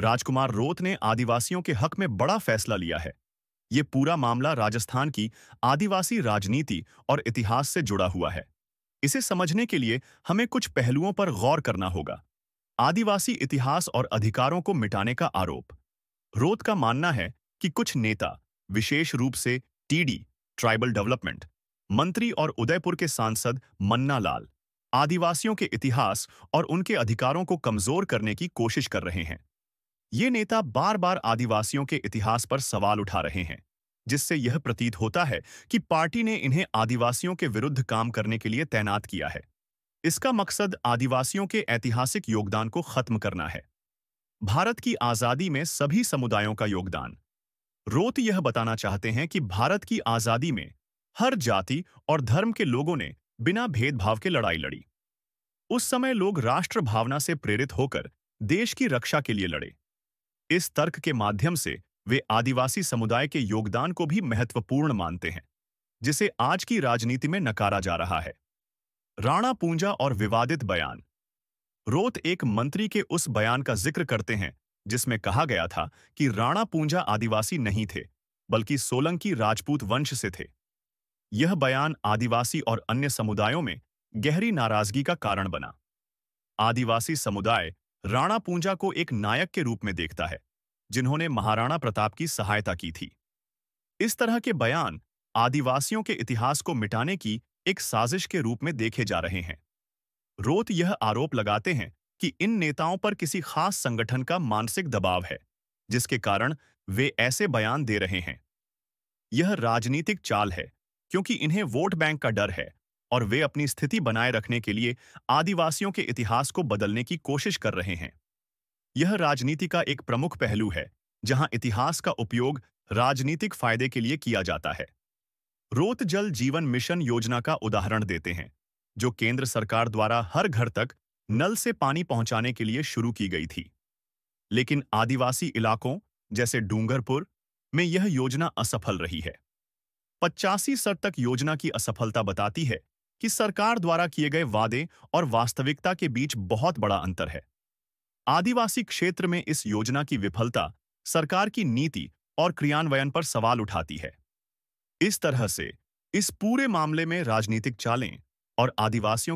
राजकुमार रोत ने आदिवासियों के हक में बड़ा फैसला लिया है। ये पूरा मामला राजस्थान की आदिवासी राजनीति और इतिहास से जुड़ा हुआ है। इसे समझने के लिए हमें कुछ पहलुओं पर गौर करना होगा। आदिवासी इतिहास और अधिकारों को मिटाने का आरोप। रोत का मानना है कि कुछ नेता, विशेष रूप से टीडी, ट्राइबल डेवलपमेंट, मंत्री और उदयपुर के सांसद मन्ना लाल, आदिवासियों के इतिहास और उनके अधिकारों को कमजोर करने की कोशिश कर रहे हैं। ये नेता बार बार आदिवासियों के इतिहास पर सवाल उठा रहे हैं, जिससे यह प्रतीत होता है कि पार्टी ने इन्हें आदिवासियों के विरुद्ध काम करने के लिए तैनात किया है। इसका मकसद आदिवासियों के ऐतिहासिक योगदान को खत्म करना है। भारत की आजादी में सभी समुदायों का योगदान। रोत यह बताना चाहते हैं कि भारत की आजादी में हर जाति और धर्म के लोगों ने बिना भेदभाव के लड़ाई लड़ी। उस समय लोग राष्ट्र भावना से प्रेरित होकर देश की रक्षा के लिए लड़े। इस तर्क के माध्यम से वे आदिवासी समुदाय के योगदान को भी महत्वपूर्ण मानते हैं, जिसे आज की राजनीति में नकारा जा रहा है। राणा पूंजा और विवादित बयान। रोत एक मंत्री के उस बयान का जिक्र करते हैं जिसमें कहा गया था कि राणा पूंजा आदिवासी नहीं थे, बल्कि सोलंकी राजपूत वंश से थे। यह बयान आदिवासी और अन्य समुदायों में गहरी नाराजगी का कारण बना। आदिवासी समुदाय राणा पूंजा को एक नायक के रूप में देखता है, जिन्होंने महाराणा प्रताप की सहायता की थी। इस तरह के बयान आदिवासियों के इतिहास को मिटाने की एक साजिश के रूप में देखे जा रहे हैं। रोत यह आरोप लगाते हैं कि इन नेताओं पर किसी खास संगठन का मानसिक दबाव है, जिसके कारण वे ऐसे बयान दे रहे हैं। यह राजनीतिक चाल है, क्योंकि इन्हें वोट बैंक का डर है और वे अपनी स्थिति बनाए रखने के लिए आदिवासियों के इतिहास को बदलने की कोशिश कर रहे हैं। यह राजनीति का एक प्रमुख पहलू है, जहां इतिहास का उपयोग राजनीतिक फायदे के लिए किया जाता है। रोत जल जीवन मिशन योजना का उदाहरण देते हैं, जो केंद्र सरकार द्वारा हर घर तक नल से पानी पहुंचाने के लिए शुरू की गई थी। लेकिन आदिवासी इलाकों जैसे डूंगरपुर में यह योजना असफल रही है। 85 सर तक योजना की असफलता बताती है कि सरकार द्वारा किए गए वादे और वास्तविकता के बीच बहुत बड़ा अंतर है। आदिवासी क्षेत्र में इस योजना की विफलता सरकार की नीति और क्रियान्वयन पर सवाल उठाती है। इस तरह से इस पूरे मामले में राजनीतिक चालें और आदिवासियों